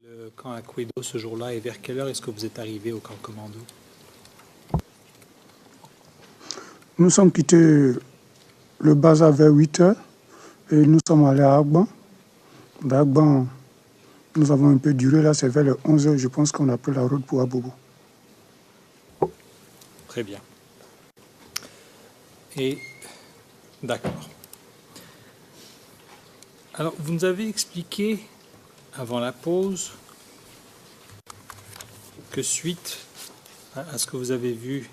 Le camp Aquedo ce jour-là, et vers quelle heure est-ce que vous êtes arrivé au camp commando? Nous sommes quittés le bazar vers 8 heures et nous sommes allés à Agban. D'Agban, nous avons un peu duré, là c'est vers les 11 heures, je pense qu'on a pris la route pour Abobo. Très bien. Et d'accord. Alors, vous nous avez expliqué avant la pause que suite à ce que vous avez vu,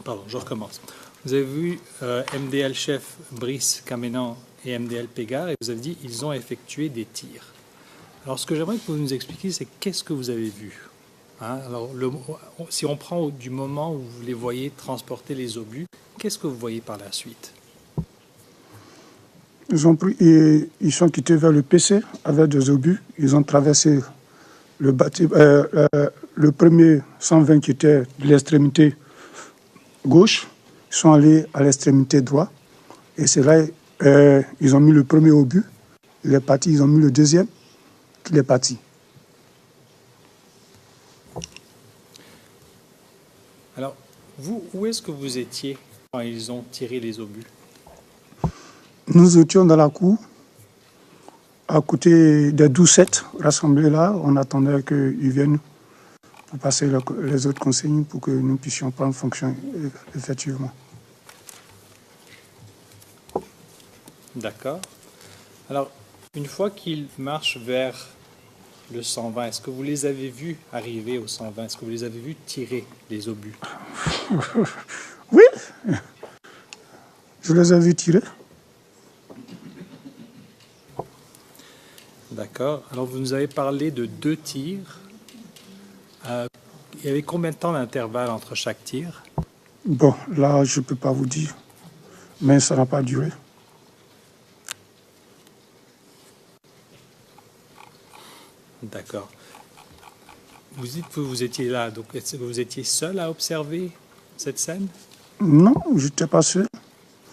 pardon, je recommence. Vous avez vu MDL chef Brice Kamenan et MDL Pégard et vous avez dit ils ont effectué des tirs. Alors, ce que j'aimerais que vous nous expliquiez, c'est qu'est-ce que vous avez vu? Hein, alors, si on prend du moment où vous les voyez transporter les obus, qu'est-ce que vous voyez par la suite? Ils sont quittés vers le PC avec des obus. Ils ont traversé le premier 120 qui était de l'extrémité gauche. Ils sont allés à l'extrémité droite. Et c'est là ils ont mis le premier obus. Il est parti. Ils ont mis le deuxième. Il est parti. Alors, vous, où est-ce que vous étiez quand ils ont tiré les obus? Nous étions dans la cour, à côté des 12-7 rassemblés là. On attendait qu'ils viennent pour passer les autres consignes pour que nous puissions prendre fonction effectivement. D'accord. Alors, une fois qu'ils marchent vers le 120, est-ce que vous les avez vus arriver au 120? Est-ce que vous les avez vus tirer les obus? Oui, je les ai vus tirer. D'accord. Alors, vous nous avez parlé de 2 tirs. Il y avait combien de temps d'intervalle entre chaque tir? Bon, là, je ne peux pas vous dire, mais ça n'a pas duré. D'accord. Vous dites que vous étiez là, donc est-ce que vous étiez seul à observer cette scène? Non, je n'étais pas seul.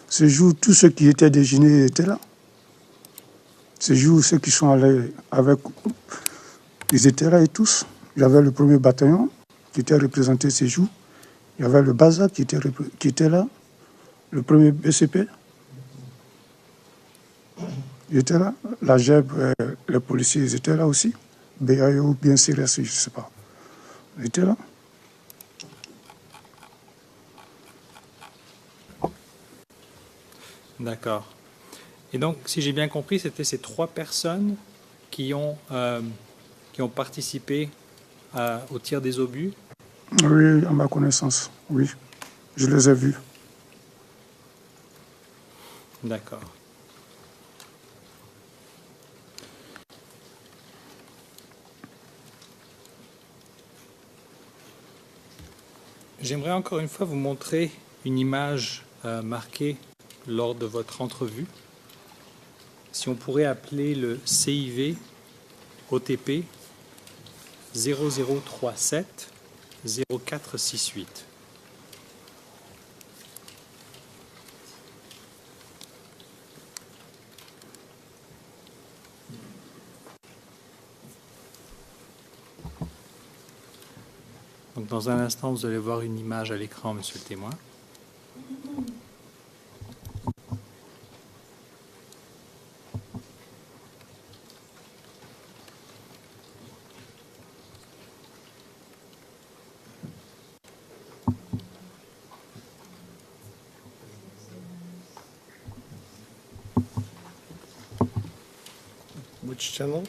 Ce jour, tous ceux qui étaient déjeunés étaient là. Ce jour, ceux qui sont allés avec, ils étaient là et tous. Il y avait le premier bataillon qui était représenté ces jours. Il y avait le BASA qui était là, le premier BCP. Il était là. La GEB, les policiers, ils étaient là aussi. BAE ou bien CRS, je ne sais pas. Ils étaient là. D'accord. Et donc, si j'ai bien compris, c'était ces 3 personnes qui ont participé au tir des obus? Oui, à ma connaissance, oui. Je les ai vus. D'accord. J'aimerais encore une fois vous montrer une image marquée lors de votre entrevue. Si on pourrait appeler le CIV OTP 0037 0468. Donc dans un instant, vous allez voir une image à l'écran, monsieur le témoin. Which channel?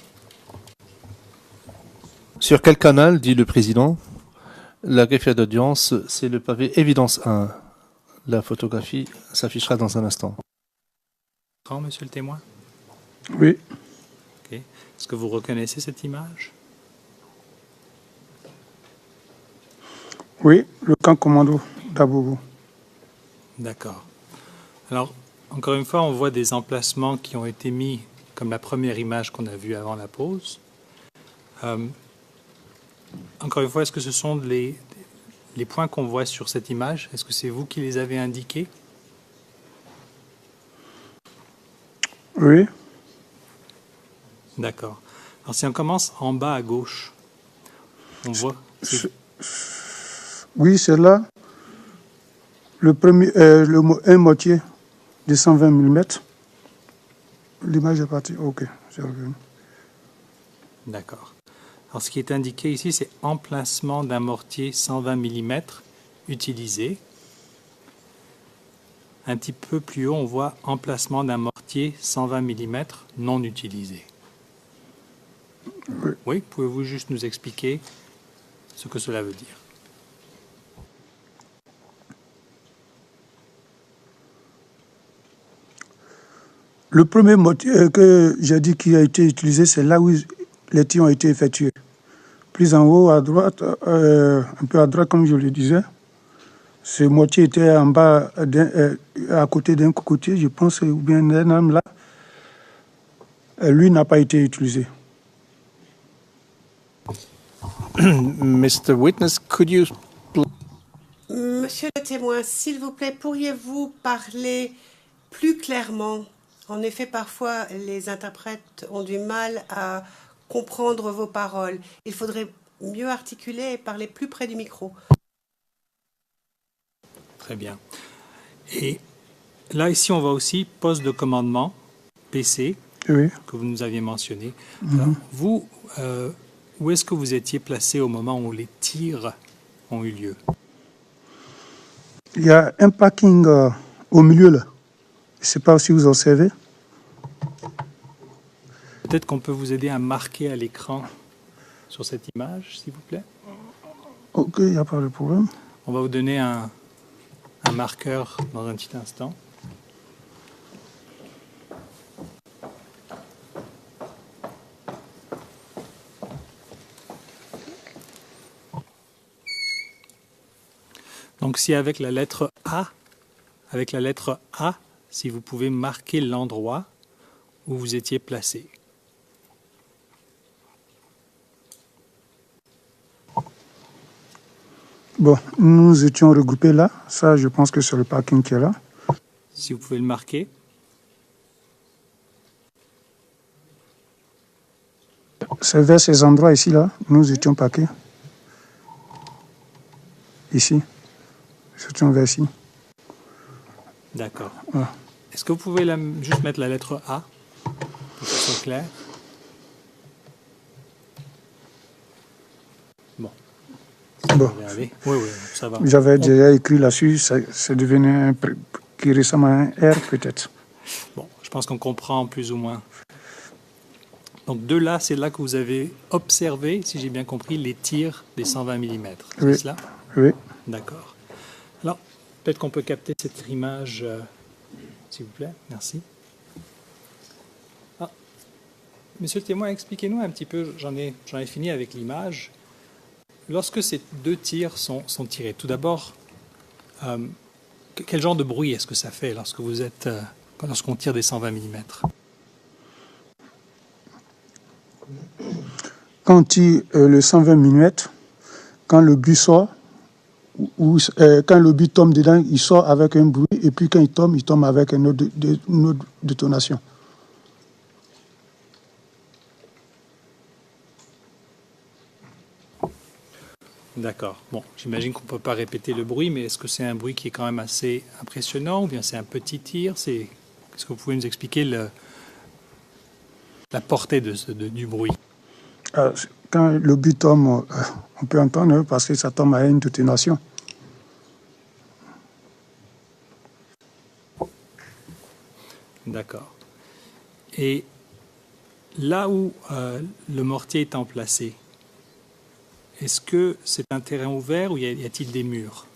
Sur quel canal, dit le président? La greffière d'audience, c'est le pavé Évidence 1. La photographie s'affichera dans un instant. Quand, monsieur le témoin? Oui. Okay. Est-ce que vous reconnaissez cette image? Oui, le camp commando d'Abobo. D'accord. Alors, encore une fois, on voit des emplacements qui ont été mis comme la première image qu'on a vue avant la pause. Encore une fois, est-ce que ce sont les points qu'on voit sur cette image? Est-ce que c'est vous qui les avez indiqués? Oui. D'accord. Alors, si on commence en bas à gauche, on voit... Oui, c'est là. Le premier, un mortier de 120 mm. L'image est partie. OK, c'est revenu. D'accord. Alors, ce qui est indiqué ici, c'est emplacement d'un mortier 120 mm utilisé. Un petit peu plus haut, on voit emplacement d'un mortier 120 mm non utilisé. Oui. Oui, pouvez-vous juste nous expliquer ce que cela veut dire? Le premier mortier que j'ai dit qui a été utilisé, c'est là où les tirs ont été effectués. Plus en haut, à droite, un peu à droite, comme je le disais, ce mortier était en bas, à côté d'un cocotier, je pense, ou bien d'un arme là. Lui n'a pas été utilisé. Mr. Witness, could you... Monsieur le témoin, s'il vous plaît, pourriez-vous parler plus clairement? En effet, parfois, les interprètes ont du mal à comprendre vos paroles. Il faudrait mieux articuler et parler plus près du micro. Très bien. Et là, ici, on voit aussi poste de commandement, PC, Oui. que vous nous aviez mentionné. Alors, vous, où est-ce que vous étiez placé au moment où les tirs ont eu lieu? Il y a un parking au milieu là. Je ne sais pas si vous observez. Peut-être qu'on peut vous aider à marquer à l'écran sur cette image, s'il vous plaît. OK, il n'y a pas de problème. On va vous donner un marqueur dans un petit instant. Donc si avec la lettre A, si vous pouvez marquer l'endroit où vous étiez placé. Bon, nous étions regroupés là. Ça, je pense que c'est le parking qui est là. Si vous pouvez le marquer. C'est vers ces endroits ici là. Nous étions parqués. Ici. Nous étions vers ici. D'accord. Ah. Est-ce que vous pouvez juste mettre la lettre A pour que ce soit clair? Bon. Bon. Ça va aller. Oui, ça va. J'avais déjà écrit là-dessus. C'est devenu qui ressemble à un R peut-être. Bon, je pense qu'on comprend plus ou moins. Donc de là, c'est là que vous avez observé, si j'ai bien compris, les tirs des 120 mm. C'est Oui. cela? Oui. D'accord. Alors, peut-être qu'on peut capter cette image, s'il vous plaît. Merci. Ah. Monsieur le témoin, expliquez-nous un petit peu, j'en ai fini avec l'image. Lorsque ces deux tirs sont tirés, tout d'abord, quel genre de bruit est-ce que ça fait lorsqu'on tire des 120 mm? Quand on tire le 120 mm, quand le but sort, ou quand le but tombe dedans, il sort avec un bruit, et puis quand il tombe avec une autre détonation. D'accord. Bon, j'imagine qu'on ne peut pas répéter le bruit, mais est-ce que c'est un bruit qui est quand même assez impressionnant, ou bien c'est un petit tir? Est-ce que vous pouvez nous expliquer la portée du bruit? Quand le but tombe, on peut entendre parce que ça tombe à une détonation. D'accord. Et là où le mortier est emplacé, est-ce que c'est un terrain ouvert ou y a-t-il des murs?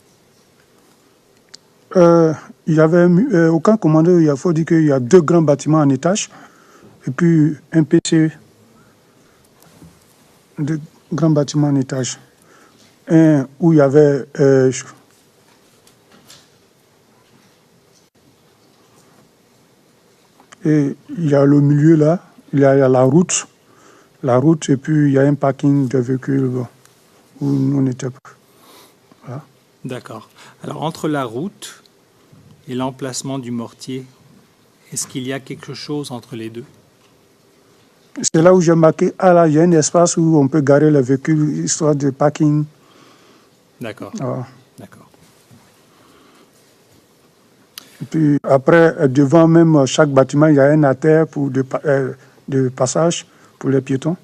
Il y avait au camp commando, il faut dire qu'il y a 2 grands bâtiments en étage et puis un PC, 2 grands bâtiments en étage. Un où il y avait et il y a le milieu là, il y a la route et puis il y a un parking de véhicules où nous on était. Voilà. D'accord. Alors, entre la route et l'emplacement du mortier, est-ce qu'il y a quelque chose entre les deux? C'est là où j'ai marqué, ah là, il y a un espace où on peut garer les véhicules, histoire de parking. D'accord, Voilà. d'accord. Et puis après, devant même chaque bâtiment, il y a un artère de passage pour les piétons.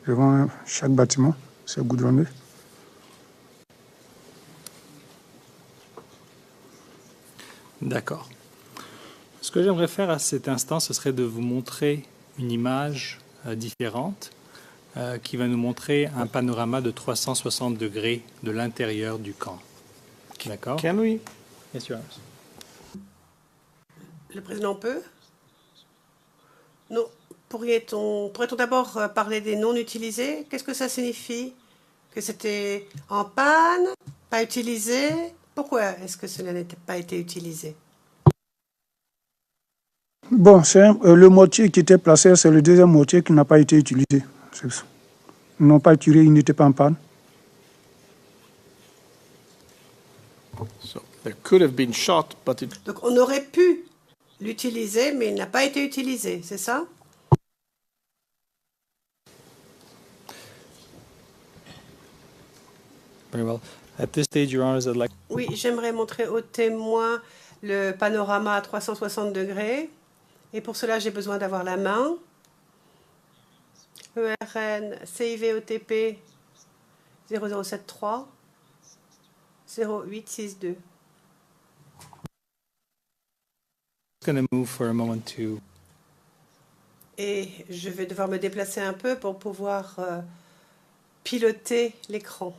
Devant chaque bâtiment, c'est goudronné. D'accord. Ce que j'aimerais faire à cet instant, ce serait de vous montrer une image différente qui va nous montrer un panorama de 360 degrés de l'intérieur du camp. D'accord? Can we? Yes, Your Honor. Le président peut? Non. Pourrait-on d'abord parler des non utilisés? Qu'est-ce que ça signifie? Que c'était en panne, pas utilisé? Pourquoi est-ce que cela n'était pas été utilisé? Bon, c'est le mortier qui était placé, c'est le deuxième mortier qui n'a pas été utilisé. Ils n'ont pas tiré, il n'était pas en panne. So there could have been shot, but it Donc on aurait pu l'utiliser, mais il n'a pas été utilisé, c'est ça? Very well. At this stage, Your Honor, I'd like... Oui, j'aimerais montrer aux témoins le panorama à 360 degrés. Et pour cela, j'ai besoin d'avoir la main. ERN CIVOTP 0073 0862. I'm going to move for a moment to... Et je vais devoir me déplacer un peu pour pouvoir piloter l'écran.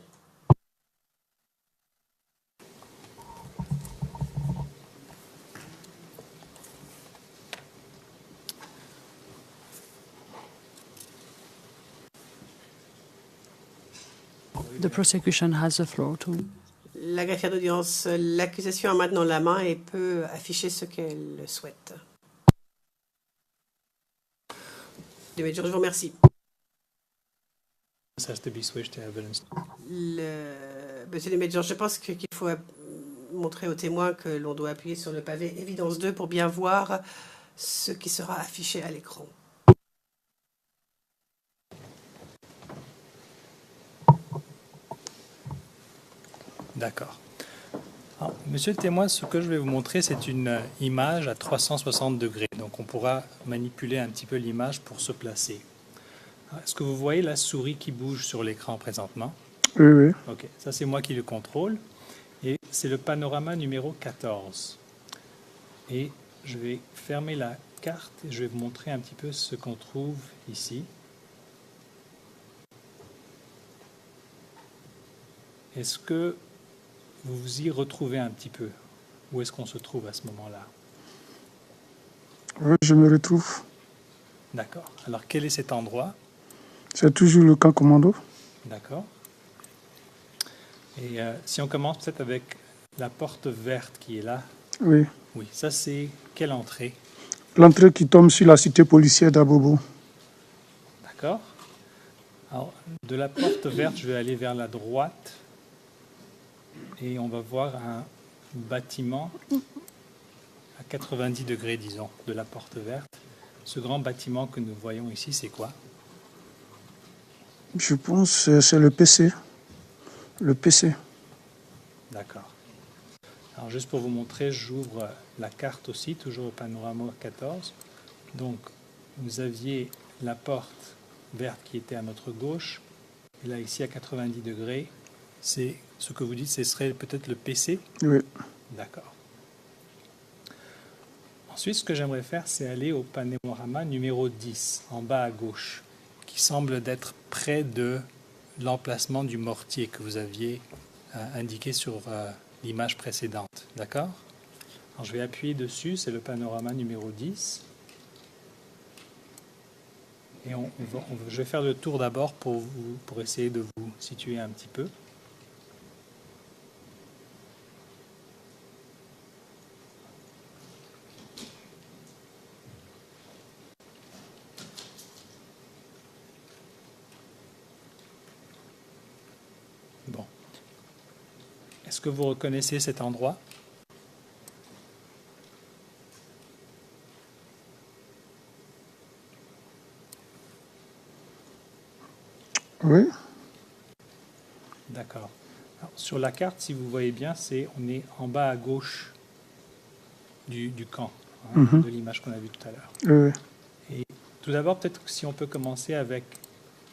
The prosecution has the floor too. La greffière d'audience, l'accusation a maintenant la main et peut afficher ce qu'elle souhaite. Le Major, je vous remercie. This has to be switched to evidence. Monsieur le Major, je pense qu'il faut montrer aux témoins que l'on doit appuyer sur le pavé évidence 2 pour bien voir ce qui sera affiché à l'écran. D'accord. Alors, monsieur le témoin, ce que je vais vous montrer, c'est une image à 360 degrés. Donc, on pourra manipuler un petit peu l'image pour se placer. Est-ce que vous voyez la souris qui bouge sur l'écran présentement? Oui, oui. Ok, ça c'est moi qui le contrôle. Et c'est le panorama numéro 14. Et je vais fermer la carte et je vais vous montrer un petit peu ce qu'on trouve ici. Est-ce que vous vous y retrouvez un petit peu? Où est-ce qu'on se trouve à ce moment-là? Oui, je me retrouve. D'accord. Alors, quel est cet endroit? C'est toujours le camp commando. D'accord. Et si on commence peut-être avec la porte verte qui est là. Oui. Oui, ça c'est quelle entrée? L'entrée qui tombe sur la cité policière d'Abobo. D'accord. Alors, de la porte verte, je vais aller vers la droite. Et on va voir un bâtiment à 90 degrés, disons, de la porte verte. Ce grand bâtiment que nous voyons ici, c'est quoi? Je pense que c'est le PC. Le PC. D'accord. Alors, juste pour vous montrer, j'ouvre la carte aussi, toujours au panorama 14. Donc, vous aviez la porte verte qui était à notre gauche. Et là, ici, à 90 degrés, c'est ce que vous dites, ce serait peut-être le PC? Oui. D'accord. Ensuite, ce que j'aimerais faire, c'est aller au panorama numéro 10, en bas à gauche, qui semble d'être près de l'emplacement du mortier que vous aviez indiqué sur l'image précédente. D'accord? Alors, je vais appuyer dessus, c'est le panorama numéro 10. Et je vais faire le tour d'abord pour essayer de vous situer un petit peu. Bon. Est-ce que vous reconnaissez cet endroit? Oui, D'accord. Alors, sur la carte, si vous voyez bien, on est en bas à gauche du camp, de l'image qu'on a vue tout à l'heure. oui. Et tout d'abord, peut-être que si on peut commencer avec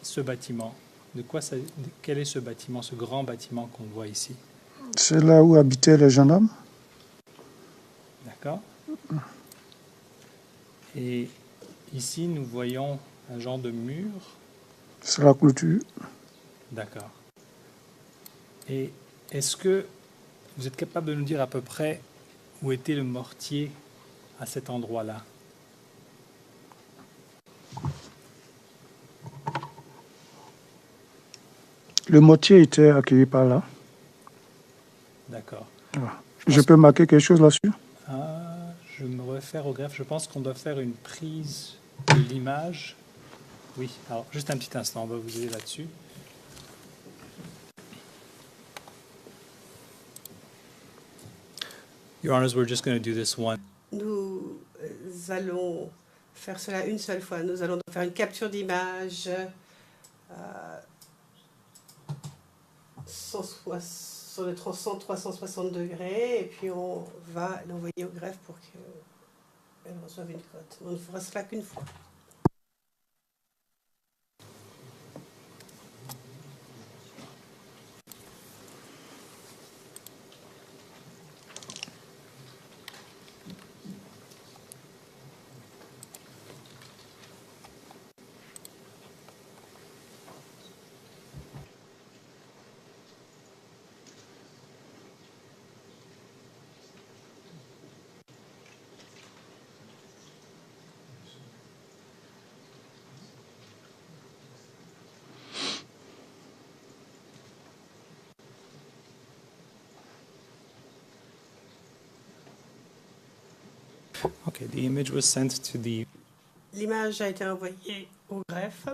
ce bâtiment. Quel est ce bâtiment, ce grand bâtiment qu'on voit ici? C'est là où habitaient les gendarmes. D'accord. Et ici, nous voyons un genre de mur. C'est la clôture. D'accord. Et est-ce que vous êtes capable de nous dire à peu près où était le mortier à cet endroit-là? Le mortier était accueilli par là. D'accord. Je peux marquer quelque chose là-dessus? Je me réfère au greffe. Je pense qu'on doit faire une prise de l'image. Oui, alors juste un petit instant, on va vous aider là-dessus. Your Honors, we're just going to do this one. Nous allons faire cela une seule fois. Nous allons faire une capture d'image sur le 360 degrés et puis on va l'envoyer au greffe pour qu'elle reçoive une cote. On ne fera cela qu'une fois. Okay, the image was sent to the... L'image a été envoyée au greffe.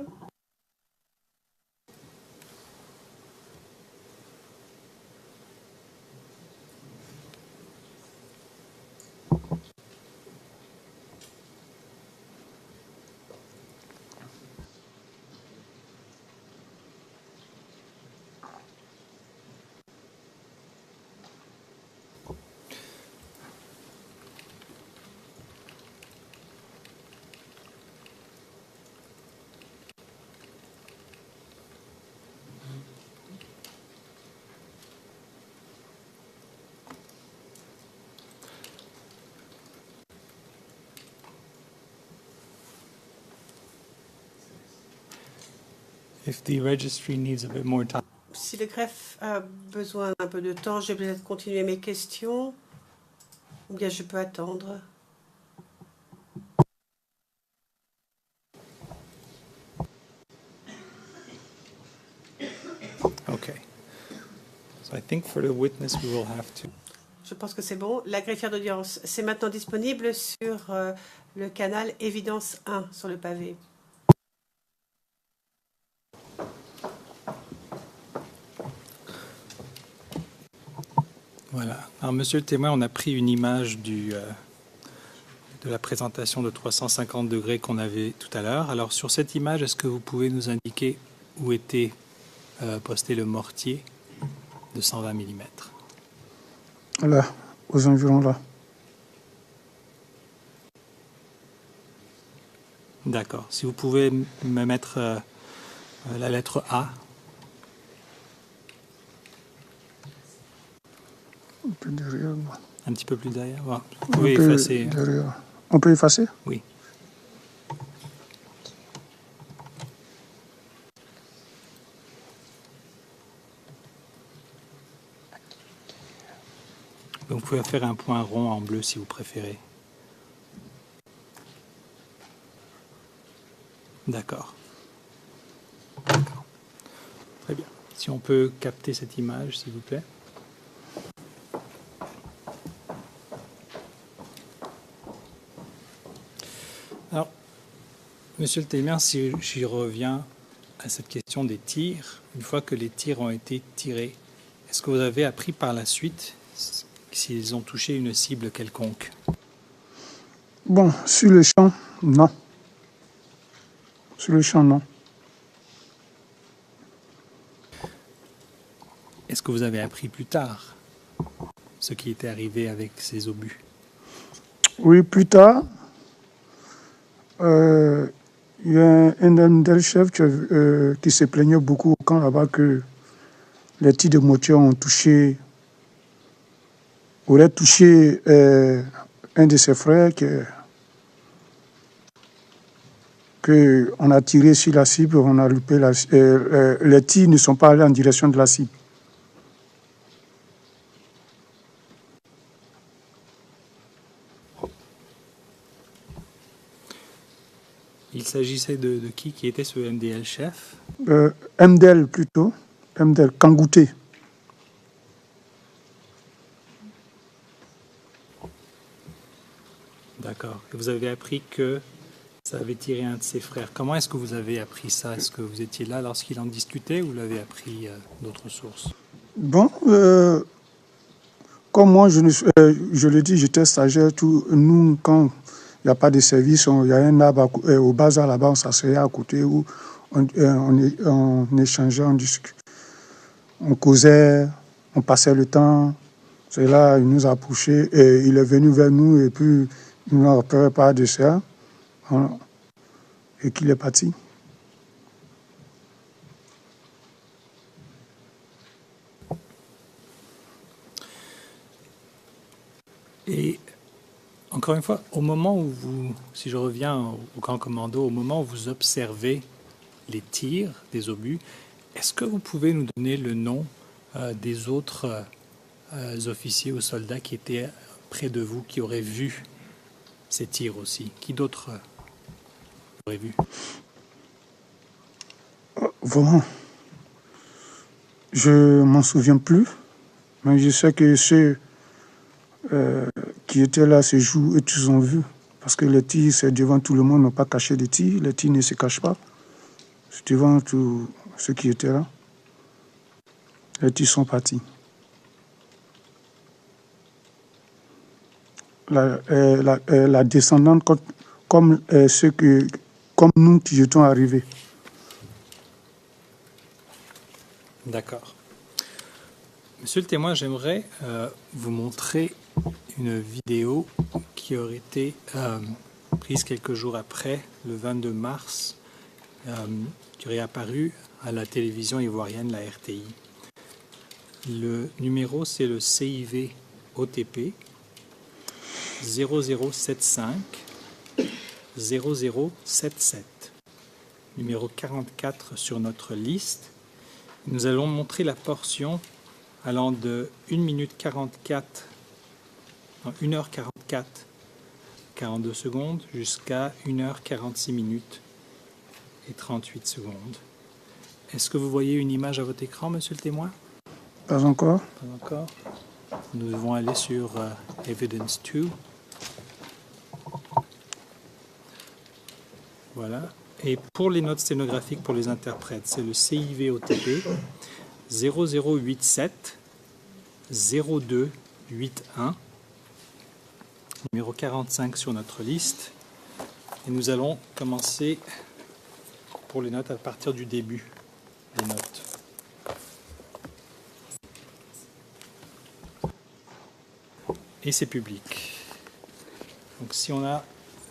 If the registry needs a bit more time. Si le greffe a besoin d'un peu de temps, je vais peut-être continuer mes questions ou bien je peux attendre. Okay. So I think for the witness, we will have to... Je pense que c'est bon. La greffière d'audience, c'est maintenant disponible sur le canal Évidence 1 sur le pavé. Voilà. Alors, monsieur le témoin, on a pris une image de la présentation de 350 degrés qu'on avait tout à l'heure. Alors, sur cette image, est-ce que vous pouvez nous indiquer où était posté le mortier de 120 mm? Là, aux environs là. D'accord. Si vous pouvez me mettre la lettre A. Un peu derrière. Un petit peu plus derrière. Voilà. Vous pouvez effacer. Derrière. On peut effacer? Oui. Donc, vous pouvez faire un point rond en bleu si vous préférez. D'accord. D'accord. Très bien. Si on peut capter cette image, s'il vous plaît. Alors, monsieur le témoin, si j'y reviens à cette question des tirs, une fois que les tirs ont été tirés, est-ce que vous avez appris par la suite s'ils ont touché une cible quelconque? Bon, sur le champ, non. Sur le champ, non. que vous avez appris plus tard ce qui était arrivé avec ces obus? Oui, plus tard, il y a un MDL chef qui se plaignait beaucoup au camp là-bas que les tirs de mortier auraient touché un de ses frères que on a tiré sur la cible, on a loupé les tirs ne sont pas allés en direction de la cible. Il s'agissait de qui était ce MDL chef? MDL plutôt, MDL Kangouté. D'accord. Et vous avez appris que ça avait tiré un de ses frères. Comment est-ce que vous avez appris ça? Est-ce que vous étiez là lorsqu'il en discutait ou vous l'avez appris d'autres sources? Bon, comme moi, je le dis, j'étais stagiaire. Nous, quand il n'y a pas de service, il y a un arbre au bazar là-bas, on s'asseyait à côté où on échangeait, on discutait, on causait, on passait le temps. C'est là, il nous a approchés et il est venu vers nous et puis il nous a fait part de ça et qu'il est parti. Et encore une fois, au moment où si je reviens au camp commando, au moment où vous observez les tirs des obus, est-ce que vous pouvez nous donner le nom des autres officiers ou soldats qui étaient près de vous, qui auraient vu ces tirs aussi? Qui d'autres auraient vu? Vraiment, je m'en souviens plus, mais je sais que ceux qui étaient là ce jour, et tous ont vu. Parce que les tirs, c'est devant tout le monde, n'ont pas caché les tirs. Les tirs ne se cachent pas. C'est devant tous ceux qui étaient là. Les tirs sont partis. La descendante, comme nous qui étions arrivés. D'accord. Monsieur le témoin, j'aimerais vous montrer une vidéo qui aurait été prise quelques jours après, le 22 mars, qui aurait apparu à la télévision ivoirienne, la RTI. Le numéro, c'est le CIV OTP 0075 0077, numéro 44 sur notre liste. Nous allons montrer la portion allant de 1h44, 42 secondes jusqu'à 1h46 minutes et 38 secondes. Est-ce que vous voyez une image à votre écran, monsieur le témoin? Pas encore. Pas encore. Nous devons aller sur Evidence 2. Voilà. Et pour les notes sténographiques pour les interprètes, c'est le CIV-OTP 0087 0281, numéro 45 sur notre liste. Et nous allons commencer pour les notes à partir du début des notes. Et c'est public. Donc si on a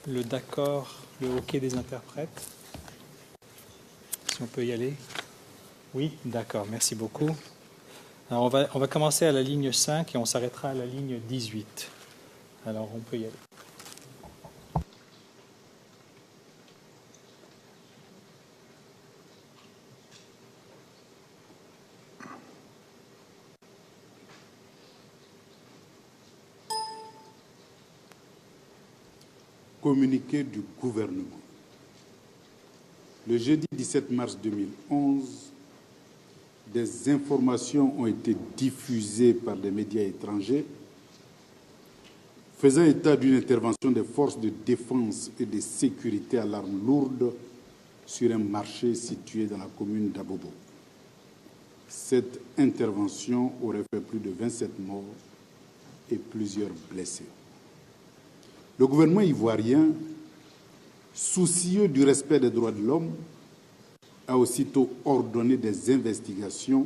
le d'accord, le OK des interprètes, si on peut y aller. Oui, d'accord, merci beaucoup. Alors on va commencer à la ligne 5 et on s'arrêtera à la ligne 18. Alors on peut y aller. Communiqué du gouvernement. Le jeudi 17 mars 2011, des informations ont été diffusées par des médias étrangers faisant état d'une intervention des forces de défense et de sécurité à l'arme lourde sur un marché situé dans la commune d'Abobo. Cette intervention aurait fait plus de 27 morts et plusieurs blessés. Le gouvernement ivoirien, soucieux du respect des droits de l'homme, a aussitôt ordonné des investigations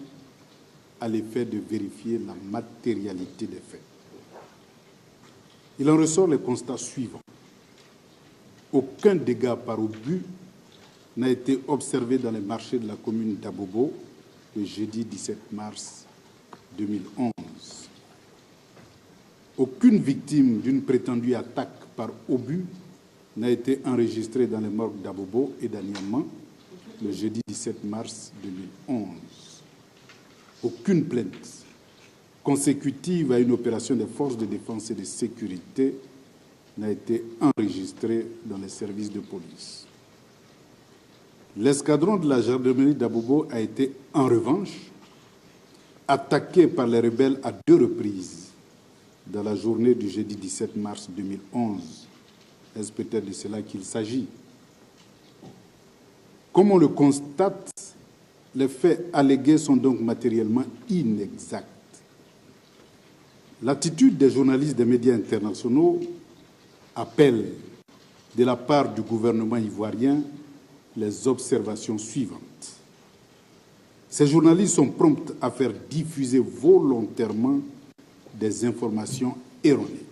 à l'effet de vérifier la matérialité des faits. Il en ressort les constats suivants. Aucun dégât par obus n'a été observé dans les marchés de la commune d'Abobo le jeudi 17 mars 2011. Aucune victime d'une prétendue attaque par obus n'a été enregistrée dans les morgues d'Abobo et d'Aniamant le jeudi 17 mars 2011. Aucune plainte consécutive à une opération des forces de défense et de sécurité n'a été enregistrée dans les services de police. L'escadron de la gendarmerie d'Abobo a été, en revanche, attaqué par les rebelles à 2 reprises dans la journée du jeudi 17 mars 2011. Est-ce peut-être de cela qu'il s'agit? Comme on le constate, les faits allégués sont donc matériellement inexacts. L'attitude des journalistes des médias internationaux appelle, de la part du gouvernement ivoirien, les observations suivantes. Ces journalistes sont prompts à faire diffuser volontairement des informations erronées.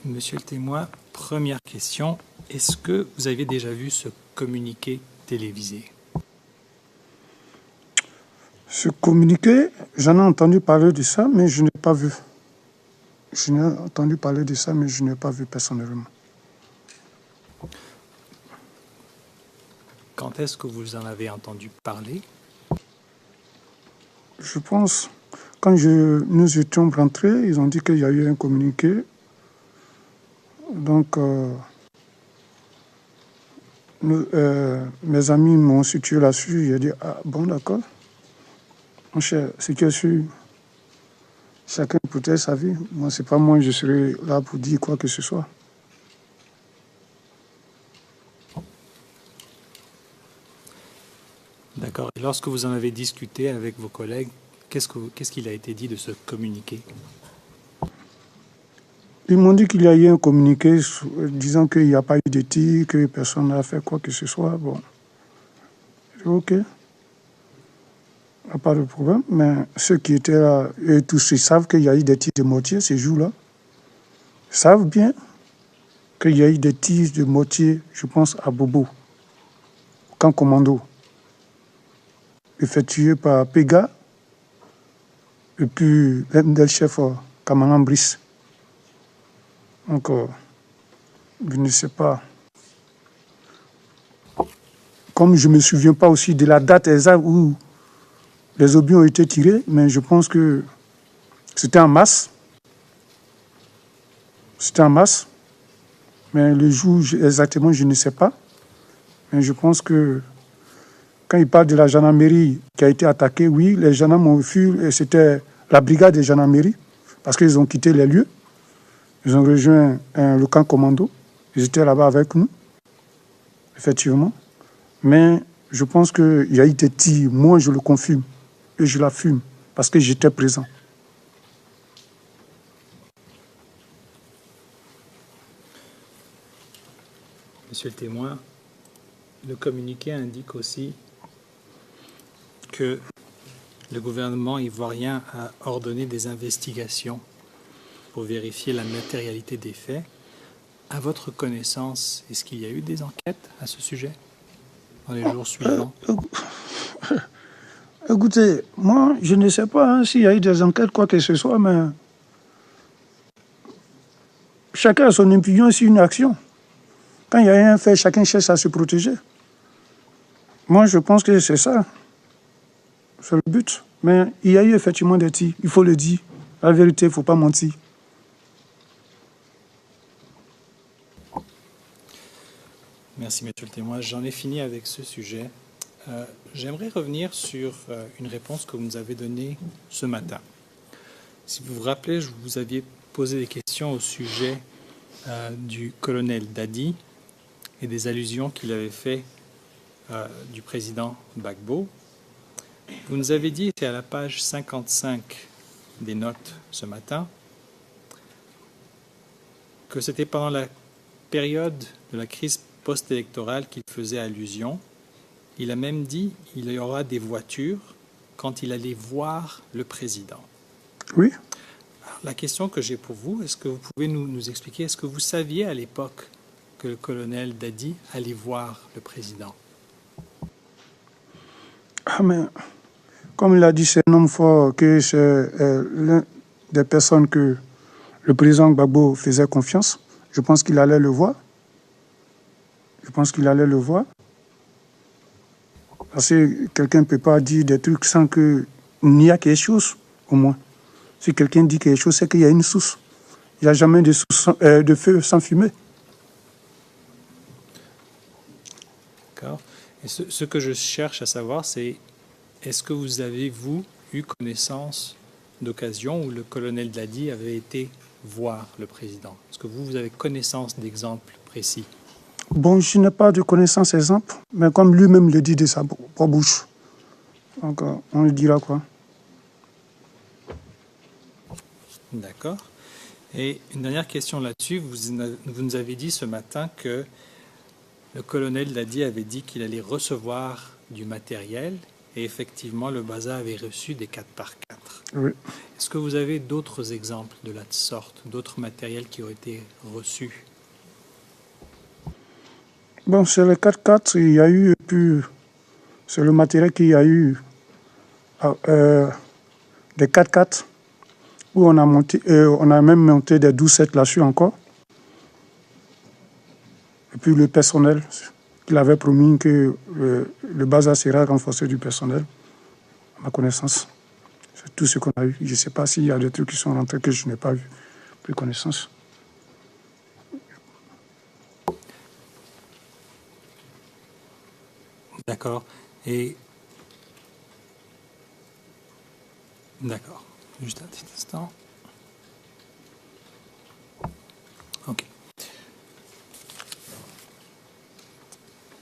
Monsieur le témoin, première question. Est-ce que vous avez déjà vu ce communiqué télévisé? Ce communiqué, j'en ai entendu parler de ça, mais je n'ai pas vu. Je n'ai entendu parler de ça, mais je n'ai pas vu personnellement. Quand est-ce que vous en avez entendu parler? Je pense, quand nous étions rentrés, ils ont dit qu'il y a eu un communiqué. Donc, mes amis m'ont situé là-dessus. J'ai dit, ah bon, d'accord. Mon cher, c'est que chacun peut-être sa vie. Moi, c'est pas moi, je serai là pour dire quoi que ce soit. D'accord. Et lorsque vous en avez discuté avec vos collègues, qu'est-ce qu'il a été dit de ce communiqué? Ils m'ont dit qu'il y a eu un communiqué disant qu'il n'y a pas eu de tir, que personne n'a fait quoi que ce soit. Bon, ok, il n'y a pas de problème. Mais ceux qui étaient là, eux tous, ils savent qu'il y a eu des tirs de mortier ces jours-là. Ils savent bien qu'il y a eu des tirs de mortier, je pense, à Bobo, au camp commando, effectués par Pega et puis l'MDL chef Kamalan Brice. Donc, je ne sais pas. Comme je ne me souviens pas aussi de la date exacte où les obus ont été tirés, mais je pense que c'était en masse. C'était en masse. Mais le jour exactement, je ne sais pas. Mais je pense que quand il parle de la gendarmerie qui a été attaquée, oui, les gendarmes ont fui, et c'était la brigade des gendarmeries, parce qu'ils ont quitté les lieux. Ils ont rejoint le camp commando. Ils étaient là-bas avec nous, effectivement. Mais je pense qu'il y a eu des tirs. Moi, je le confirme. Et je l'affirme, parce que j'étais présent. Monsieur le témoin, le communiqué indique aussi que le gouvernement ivoirien a ordonné des investigations pour vérifier la matérialité des faits. À votre connaissance, est-ce qu'il y a eu des enquêtes à ce sujet dans les jours suivants? Écoutez, moi, je ne sais pas s'il y a eu des enquêtes, quoi que ce soit, mais chacun a son opinion sur une action. Quand il y a un fait, chacun cherche à se protéger. Moi, je pense que c'est ça. C'est le but. Mais il y a eu effectivement des tirs, il faut le dire. La vérité, il ne faut pas mentir. Merci, monsieur le témoin. J'en ai fini avec ce sujet. J'aimerais revenir sur une réponse que vous nous avez donnée ce matin. Si vous vous rappelez, je vous aviez posé des questions au sujet du colonel Dadi et des allusions qu'il avait fait du président Gbagbo. Vous nous avez dit, c'est à la page 55 des notes ce matin, que c'était pendant la période de la crise post-électorale qu'il faisait allusion. Il a même dit qu'il y aura des voitures quand il allait voir le président. Oui. Alors, la question que j'ai pour vous, est-ce que vous pouvez nous expliquer, est-ce que vous saviez à l'époque que le colonel Dadi allait voir le président? Ah, mais comme il a dit, c'est un homme fort, que c'est l'une des personnes que le président Gbagbo faisait confiance. Je pense qu'il allait le voir. Je pense qu'il allait le voir. Parce que quelqu'un ne peut pas dire des trucs sans qu'il y a quelque chose, au moins. Si quelqu'un dit quelque chose, c'est qu'il y a une source. Il n'y a jamais de feu sans fumée. D'accord. Et ce que je cherche à savoir, c'est est-ce que vous avez, vous, eu connaissance d'occasion où le colonel Dadi avait été voir le président? Est-ce que vous avez connaissance d'exemples précis? Bon, je n'ai pas de connaissance exemple, mais comme lui-même le dit de sa propre bouche. Donc, on le dira quoi? D'accord. Et une dernière question là-dessus. Vous nous avez dit ce matin que le colonel Dadi avait dit qu'il allait recevoir du matériel et effectivement, le Baza avait reçu des 4x4. Oui. Est-ce que vous avez d'autres exemples de la sorte, d'autres matériels qui ont été reçus? Bon, c'est le 4x4, il y a eu, puis c'est le matériel qu'il y a eu des 4x4 où on a même monté des 12-7 là-dessus encore. Et puis le personnel, qu'il avait promis que le Baza sera renforcé du personnel, à ma connaissance. C'est tout ce qu'on a eu. Je ne sais pas s'il y a des trucs qui sont rentrés que je n'ai pas vu, plus connaissance. D'accord. Et d'accord. Juste un petit instant. OK.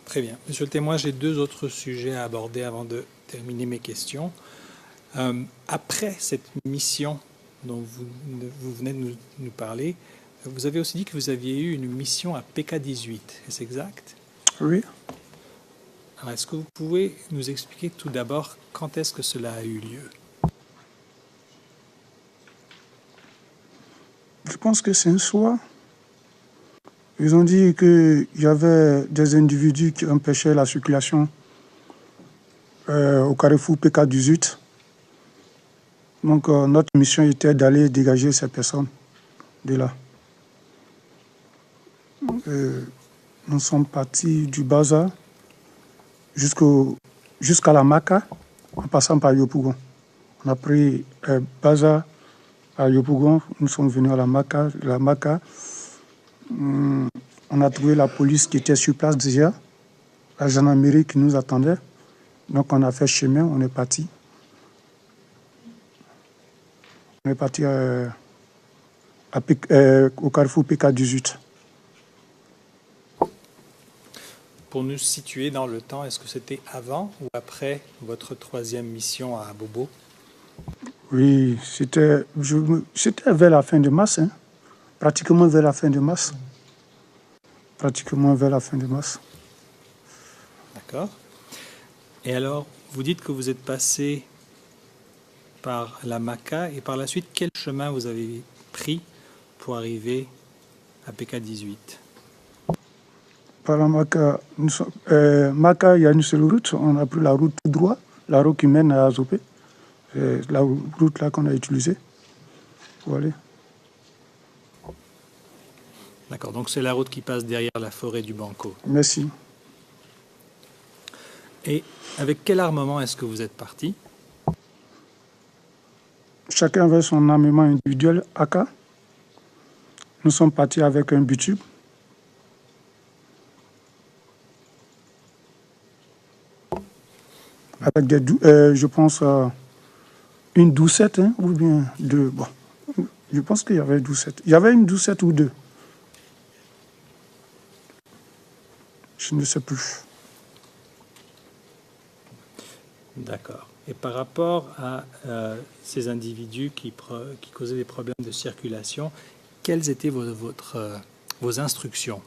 Très bien. Monsieur le témoin, j'ai deux autres sujets à aborder avant de terminer mes questions. Après cette mission dont vous venez de nous parler, vous avez aussi dit que vous aviez eu une mission à PK-18. Est-ce exact? Oui. Alors, est-ce que vous pouvez nous expliquer tout d'abord quand est-ce que cela a eu lieu? Je pense que c'est un soir. Ils ont dit qu'il y avait des individus qui empêchaient la circulation au carrefour PK-18. Donc notre mission était d'aller dégager ces personnes de là. Nous sommes partis du Baza jusqu'à la Maka, en passant par Yopougon. On a pris Baza à Yopougon, nous sommes venus à la Maka. On a trouvé la police qui était sur place déjà, la gendarmerie qui nous attendait. Donc on a fait chemin, on est parti. On est parti au carrefour PK-18. Pour nous situer dans le temps, est-ce que c'était avant ou après votre troisième mission à Bobo? Oui, c'était vers la fin de mars, hein. Pratiquement vers la fin de mars. D'accord. Et alors, vous dites que vous êtes passé par la Maka et par la suite, quel chemin vous avez pris pour arriver à PK-18? Par la Maka, Maka, il y a une seule route. On a pris la route tout droit, la route qui mène à Azopé. C'est la route là qu'on a utilisée pour aller. D'accord, donc c'est la route qui passe derrière la forêt du Banco. Merci. Et avec quel armement est-ce que vous êtes parti? Chacun avait son armement individuel AK. Nous sommes partis avec un butube. Avec je pense, une 12-7, hein, ou bien deux. Bon, je pense qu'il y avait 12-7. Il y avait une 12-7 ou deux. Je ne sais plus. D'accord. Et par rapport à ces individus qui causaient des problèmes de circulation, quelles étaient vos instructions?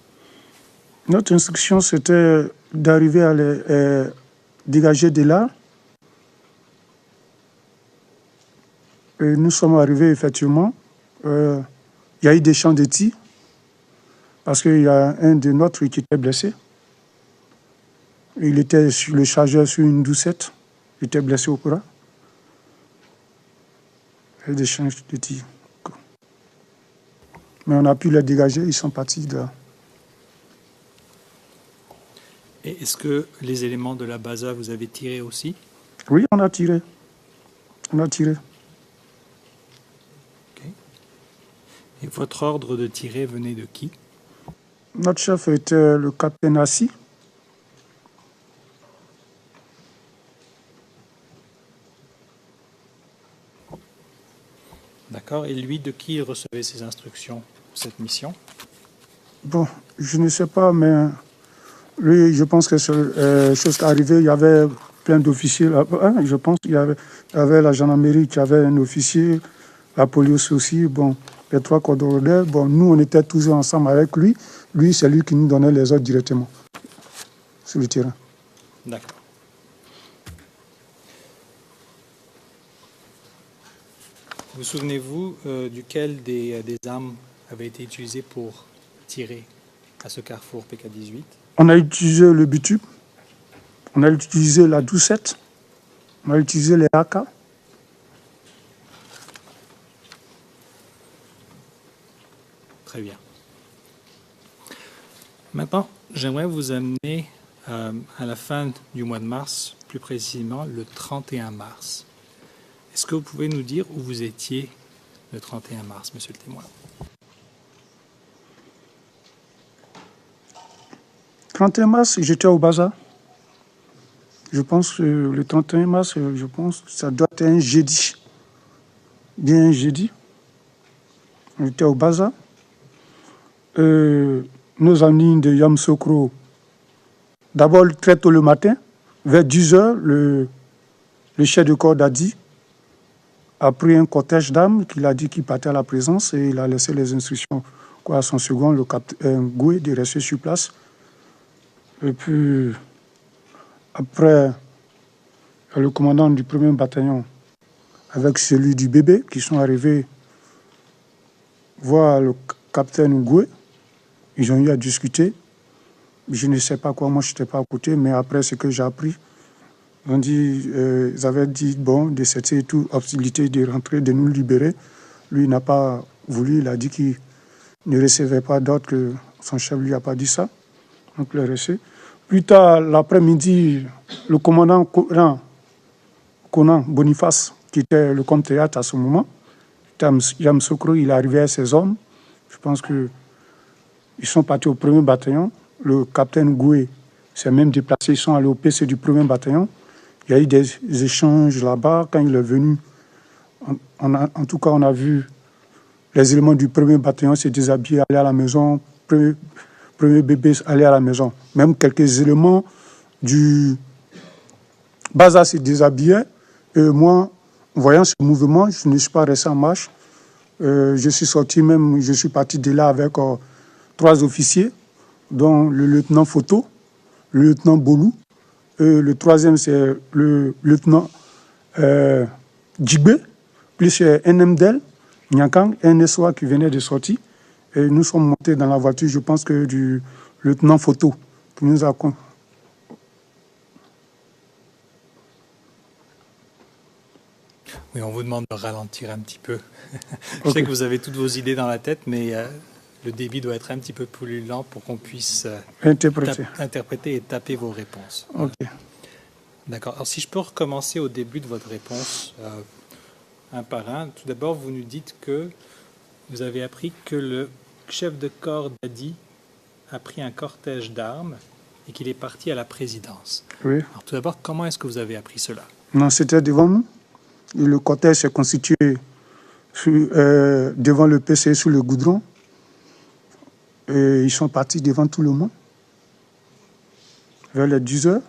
Notre instruction, c'était d'arriver à les dégager de là. Et nous sommes arrivés, effectivement. Il y a eu des champs de tir, parce qu'il y a un de nôtres qui était blessé. Il était sur le chargeur sur une doucette. Il était blessé au bras. Il y a eu des champs de tir. Mais on a pu les dégager, ils sont partis de là. Et est-ce que les éléments de la BASA, vous avez tiré aussi? Oui, on a tiré. On a tiré. Ok. Et votre ordre de tirer venait de qui? Notre chef était le capitaine Assis. D'accord. Et lui, de qui il recevait ses instructions pour cette mission? Bon, je ne sais pas, mais lui, je pense que chose qui est arrivée, il y avait plein d'officiers là-bas. Je pense qu'il y avait la gendarmerie qui avait un officier, la police aussi. Bon, les trois coordonnateurs. Bon, nous, on était toujours ensemble avec lui. Lui, c'est lui qui nous donnait les ordres directement sur le terrain. D'accord. Vous souvenez-vous duquel des armes avaient été utilisées pour tirer à ce carrefour PK-18? On a utilisé le bitume, on a utilisé la doucette, on a utilisé les AK. Très bien. Maintenant, j'aimerais vous amener à la fin du mois de mars, plus précisément le 31 mars. Est-ce que vous pouvez nous dire où vous étiez le 31 mars, monsieur le témoin? 31 mars, j'étais au bazar. Je pense que le 31 mars, je pense que ça doit être un jeudi. Bien un jeudi. J'étais au bazar. Nos amis de Yamoussoukro, d'abord très tôt le matin, vers 10 h, le chef de corps d'Adi a pris un cortège d'armes qu'il a dit qu'il partait à la présence et il a laissé les instructions à son second, le capitaine Goué, de rester sur place. Et puis, après, le commandant du 1er bataillon avec celui du bébé qui sont arrivés voir le capitaine Goué. Ils ont eu à discuter. Je ne sais pas quoi, moi je n'étais pas à côté, mais après ce que j'ai appris, ils avaient dit, bon, de cette toute hostilité de rentrer, de nous libérer. Lui, il n'a pas voulu, il a dit qu'il ne recevait pas d'ordre, que son chef lui a pas dit ça. Donc, il est resté. Plus tard, l'après-midi, le commandant Conan Boniface, qui était le comte-théâtre à ce moment, Yamoussoukro, il est arrivé à ses hommes. Je pense qu'ils sont partis au 1er bataillon. Le capitaine Goué s'est même déplacé, ils sont allés au PC du 1er bataillon. Il y a eu des échanges là-bas. Quand il est venu, en tout cas, on a vu les éléments du 1er bataillon se déshabiller, aller à la maison, premier bébé aller à la maison. Même quelques éléments du Baza se déshabillaient. Et moi, voyant ce mouvement, je ne suis pas resté en marche. Je suis sorti même, je suis parti de là avec 3 officiers, dont le lieutenant Foto, le lieutenant Bolou, le 3e c'est le lieutenant Djibé, plus un Mdel, Nyankang, un SOA qui venait de sortir. Et nous sommes montés dans la voiture, je pense que du lieutenant Foto, qui nous a... Oui, on vous demande de ralentir un petit peu. Je sais que vous avez toutes vos idées dans la tête, mais le débit doit être un petit peu plus lent pour qu'on puisse interpréter et taper vos réponses. Ok. D'accord. Alors, si je peux recommencer au début de votre réponse, un par un. Tout d'abord, vous nous dites que vous avez appris que le chef de corps d'Adi a pris un cortège d'armes et qu'il est parti à la présidence. Oui. Alors, tout d'abord, comment est-ce que vous avez appris cela? Non, c'était devant nous. Et le cortège s'est constitué devant le PC sur le goudron. Et ils sont partis devant tout le monde. Vers les 10 h.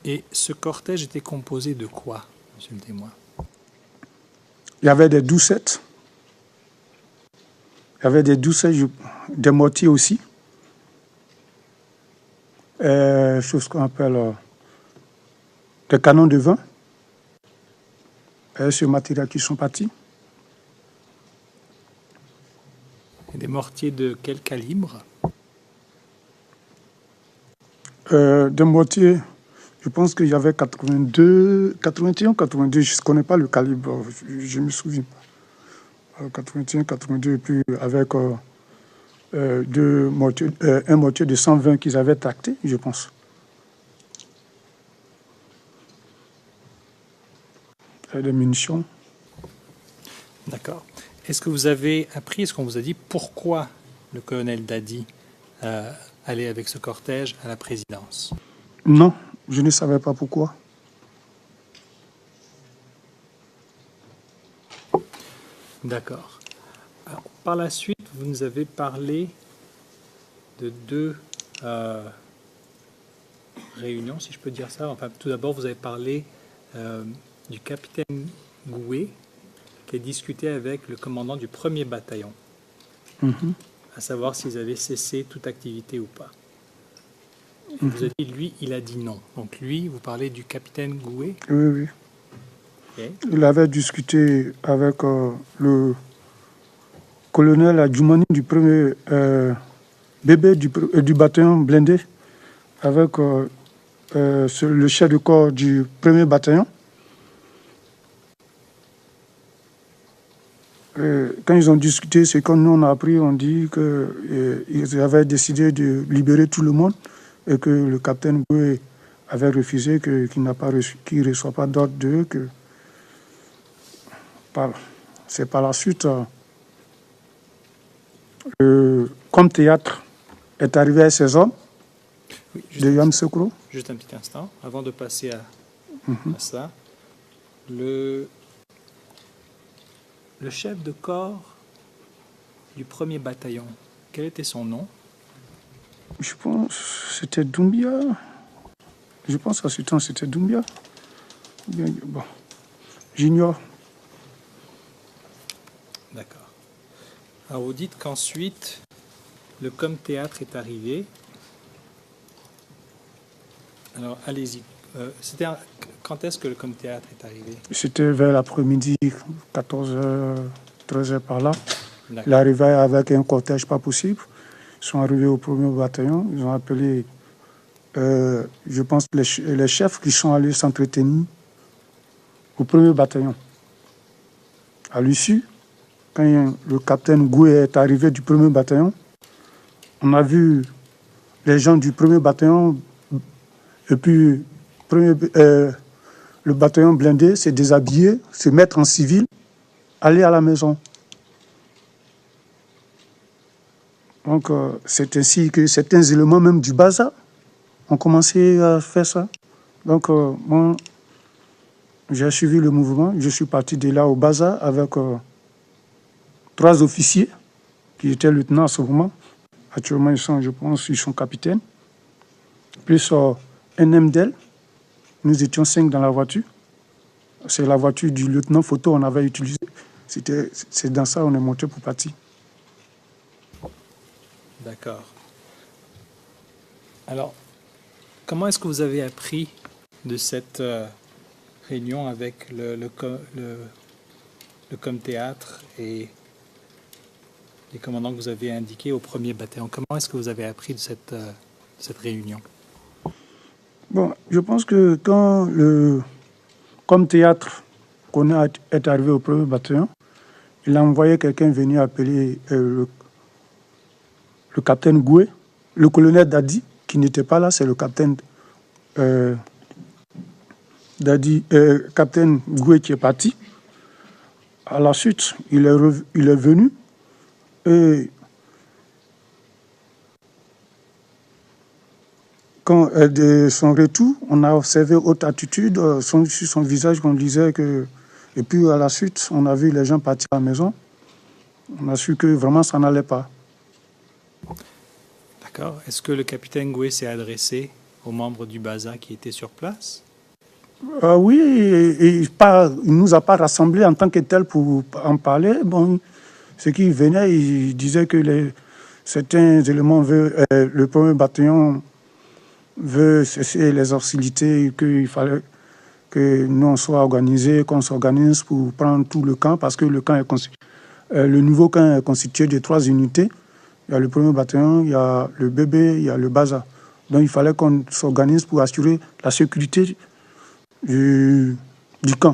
Et ce cortège était composé de quoi, monsieur le témoin? Il y avait des doucettes. Il y avait des doucettes, des mortiers aussi. Chose qu'on appelle des canons de vin. Et ce matériel qui sont partis. Et des mortiers de quel calibre? Des mortiers, je pense qu'il y avait 82, 81, 82, je ne connais pas le calibre, je ne me souviens pas. 81, 82, et puis avec un mortier de 120 qu'ils avaient tracté, je pense. Et des munitions. D'accord. Est-ce que vous avez appris, est-ce qu'on vous a dit pourquoi le colonel Dadi allait avec ce cortège à la présidence? Non, je ne savais pas pourquoi. D'accord. Alors, par la suite, vous nous avez parlé de deux réunions, si je peux dire ça. Enfin, tout d'abord, vous avez parlé du capitaine Goué qui a discuté avec le commandant du 1er bataillon, à savoir s'ils avaient cessé toute activité ou pas. Vous avez dit, lui, il a dit non. Donc lui, vous parlez du capitaine Goué? Oui, oui. Okay. Il avait discuté avec le colonel Adjoumani du premier bébé du bataillon blindé, avec le chef de corps du 1er bataillon. Quand ils ont discuté, c'est comme nous on a appris, on dit qu'ils avaient décidé de libérer tout le monde et que le capitaine Goué avait refusé, qu'il ne reçoit pas d'ordre d'eux. C'est par la suite, comme théâtre est arrivé à ces hommes Oui, de Yamoussoukro. Juste un petit instant, avant de passer à ça. Le chef de corps du 1er bataillon, quel était son nom? Je pense que c'était Doumbia. Je pense qu'à ce temps, c'était Doumbia. Bon, j'ignore. D'accord. Alors vous dites qu'ensuite, le com-théâtre est arrivé. Alors allez-y. Quand est-ce que le com-théâtre est arrivé? C'était vers l'après-midi, 14h, 13h par là. D'accord. Il arrivait avec un cortège pas possible. Ils sont arrivés au 1er bataillon. Ils ont appelé, je pense, les chefs qui sont allés s'entretenir au 1er bataillon. À l'issue, quand le capitaine Goué est arrivé du 1er bataillon, on a vu les gens du 1er bataillon et puis le bataillon blindé se déshabiller, se mettre en civil, aller à la maison. Donc c'est ainsi que certains éléments même du Baza ont commencé à faire ça. Donc moi, j'ai suivi le mouvement. Je suis parti de là au Baza avec 3 officiers qui étaient lieutenants à ce moment. Actuellement, je pense qu'ils sont capitaines. Plus un MDL. Nous étions 5 dans la voiture. C'est la voiture du lieutenant Photo qu'on avait utilisée. C'est dans ça qu'on est monté pour partir. D'accord. Alors, comment est-ce que vous avez appris de cette réunion avec le com-théâtre et les commandants que vous avez indiqués au 1er bataillon? Comment est-ce que vous avez appris de cette réunion? Bon, je pense que quand comme théâtre qu'on est arrivé au 1er bataillon, il a envoyé quelqu'un venir appeler le capitaine Goué, le colonel Dadi, qui n'était pas là, c'est le capitaine capitaine Goué qui est parti. À la suite, il est venu et quand de son retour, on a observé haute attitude sur son visage qu'on disait que... Et puis à la suite, on a vu les gens partir à la maison. On a su que vraiment ça n'allait pas. D'accord. Est-ce que le capitaine Goué s'est adressé aux membres du BASA qui étaient sur place? Oui, il ne nous a pas rassemblés en tant que tel pour en parler. Bon, ceux qui venaient, ils disaient que certains éléments veulent, le premier bataillon veut cesser les hostilités, qu'il fallait que nous on soit organisés, qu'on s'organise pour prendre tout le camp, parce que le nouveau camp est constitué de 3 unités. Il y a le premier bataillon, il y a le bébé, il y a le BASA. Donc il fallait qu'on s'organise pour assurer la sécurité du camp.